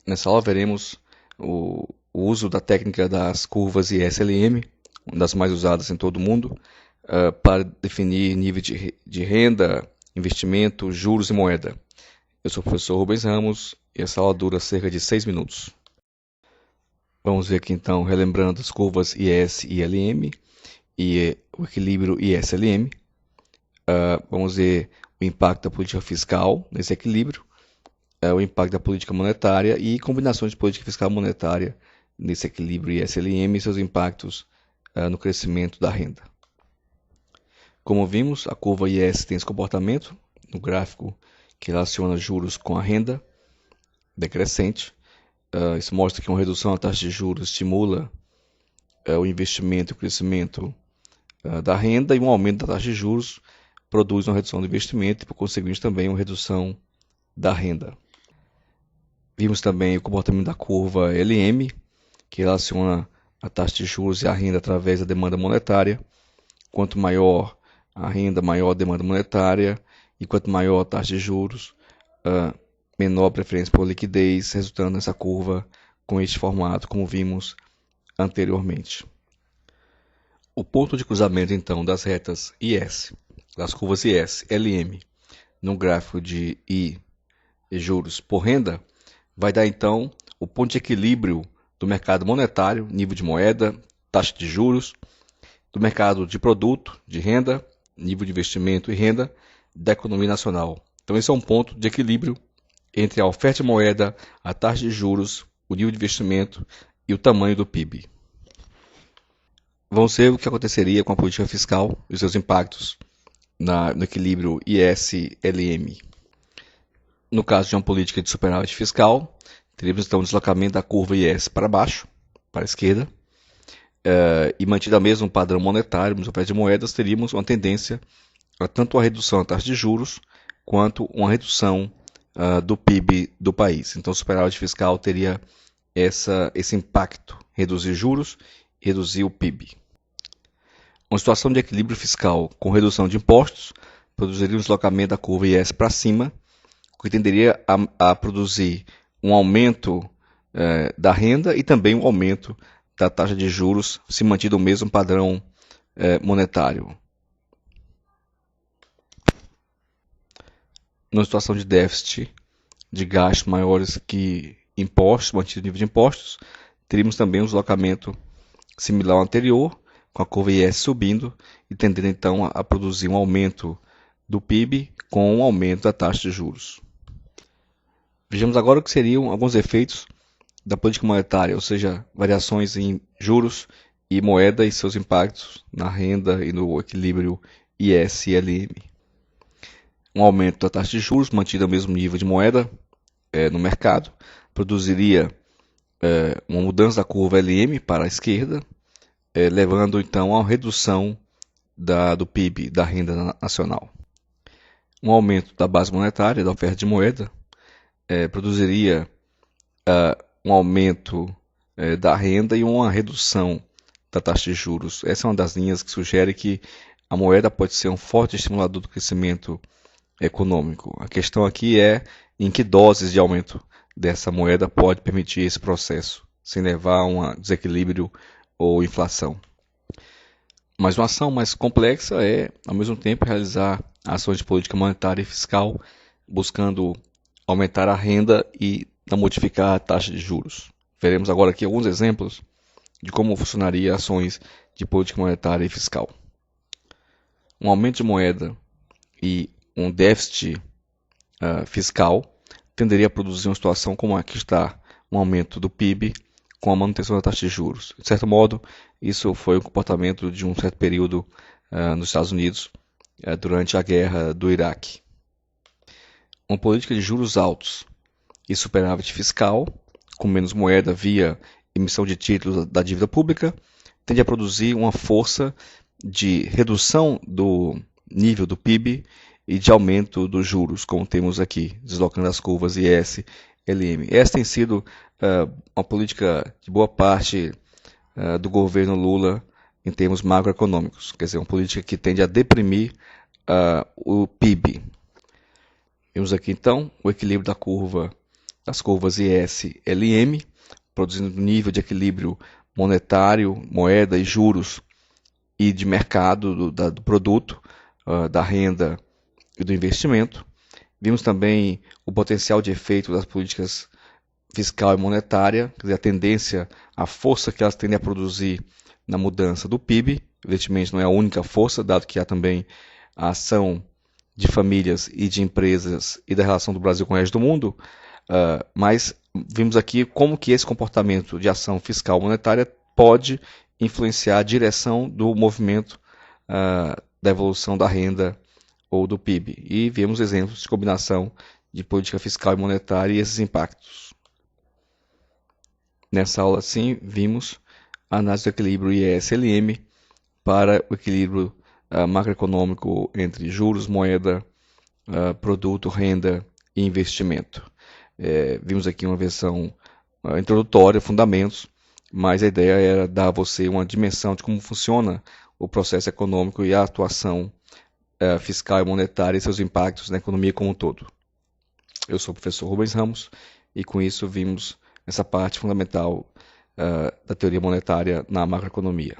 Nessa aula veremos o uso da técnica das curvas IS-LM, uma das mais usadas em todo o mundo, para definir nível de renda, investimento, juros e moeda. Eu sou o professor Rubens Ramos e essa aula dura cerca de 6 minutos. Vamos ver aqui então, relembrando as curvas IS e LM e o equilíbrio IS-LM. Vamos ver o impacto da política fiscal nesse equilíbrio, o impacto da política monetária e combinações de política fiscal e monetária nesse equilíbrio IS-LM e seus impactos no crescimento da renda. Como vimos, a curva IS tem esse comportamento no gráfico que relaciona juros com a renda decrescente. Isso mostra que uma redução da taxa de juros estimula o investimento e o crescimento da renda, e um aumento da taxa de juros produz uma redução do investimento e, por conseguinte, também uma redução da renda. Vimos também o comportamento da curva LM, que relaciona a taxa de juros e a renda através da demanda monetária. Quanto maior a renda, maior a demanda monetária, e quanto maior a taxa de juros, menor a preferência por liquidez, resultando nessa curva com este formato, como vimos anteriormente. O ponto de cruzamento, então, das retas IS, das curvas IS, LM, no gráfico de I e juros por renda, vai dar, então, o ponto de equilíbrio do mercado monetário, nível de moeda, taxa de juros, do mercado de produto, de renda, nível de investimento e renda da economia nacional. Então, esse é um ponto de equilíbrio entre a oferta de moeda, a taxa de juros, o nível de investimento e o tamanho do PIB. Vamos ver o que aconteceria com a política fiscal e os seus impactos no equilíbrio IS-LM. No caso de uma política de superávit fiscal, teríamos então o deslocamento da curva IS para baixo, para a esquerda, e mantido o mesmo padrão monetário nos ofertas de moedas, teríamos uma tendência a tanto a redução da taxa de juros quanto uma redução do PIB do país. Então, o superávit fiscal teria esse impacto, reduzir juros e reduzir o PIB. Uma situação de equilíbrio fiscal com redução de impostos produziria um deslocamento da curva IS para cima, o que tenderia a produzir um aumento da renda e também um aumento da taxa de juros, se mantido o mesmo padrão monetário. Numa situação de déficit de gastos maiores que impostos, mantido o nível de impostos, teríamos também um deslocamento similar ao anterior, com a curva IS subindo e tendendo então a produzir um aumento do PIB com um aumento da taxa de juros. Vejamos agora o que seriam alguns efeitos da política monetária, ou seja, variações em juros e moeda e seus impactos na renda e no equilíbrio IS-LM. Um aumento da taxa de juros, mantido ao mesmo nível de moeda no mercado, produziria uma mudança da curva LM para a esquerda, levando então a uma redução do PIB, da renda nacional. Um aumento da base monetária, da oferta de moeda, produziria um aumento da renda e uma redução da taxa de juros. Essa é uma das linhas que sugere que a moeda pode ser um forte estimulador do crescimento econômico. A questão aqui é em que doses de aumento dessa moeda pode permitir esse processo, sem levar a um desequilíbrio ou inflação. Mas uma ação mais complexa é, ao mesmo tempo, realizar ações de política monetária e fiscal, buscando aumentar a renda e não modificar a taxa de juros. Veremos agora aqui alguns exemplos de como funcionaria ações de política monetária e fiscal. Um aumento de moeda e um déficit fiscal tenderia a produzir uma situação como a que está um aumento do PIB com a manutenção da taxa de juros. De certo modo, isso foi o comportamento de um certo período nos Estados Unidos durante a guerra do Iraque. Uma política de juros altos e superávit fiscal, com menos moeda via emissão de títulos da dívida pública, tende a produzir uma força de redução do nível do PIB e de aumento dos juros, como temos aqui, deslocando as curvas IS, LM. Essa tem sido uma política de boa parte do governo Lula em termos macroeconômicos, quer dizer, uma política que tende a deprimir o PIB. Vemos aqui então o equilíbrio da curva das curvas IS e LM, produzindo nível de equilíbrio monetário, moeda e juros e de mercado do produto, da renda e do investimento. Vimos também o potencial de efeito das políticas fiscal e monetária, quer dizer, a tendência, a força que elas tendem a produzir na mudança do PIB. Evidentemente não é a única força, dado que há também a ação de famílias e de empresas e da relação do Brasil com o resto do mundo, mas vimos aqui como que esse comportamento de ação fiscal monetária pode influenciar a direção do movimento da evolução da renda ou do PIB. E vimos exemplos de combinação de política fiscal e monetária e esses impactos. Nessa aula, sim, vimos a análise do equilíbrio IS-LM para o equilíbrio macroeconômico entre juros, moeda, produto, renda e investimento. Vimos aqui uma versão introdutória, fundamentos, mas a ideia era dar a você uma dimensão de como funciona o processo econômico e a atuação fiscal e monetária e seus impactos na economia como um todo. Eu sou o professor Rubens Ramos e com isso vimos essa parte fundamental da teoria monetária na macroeconomia.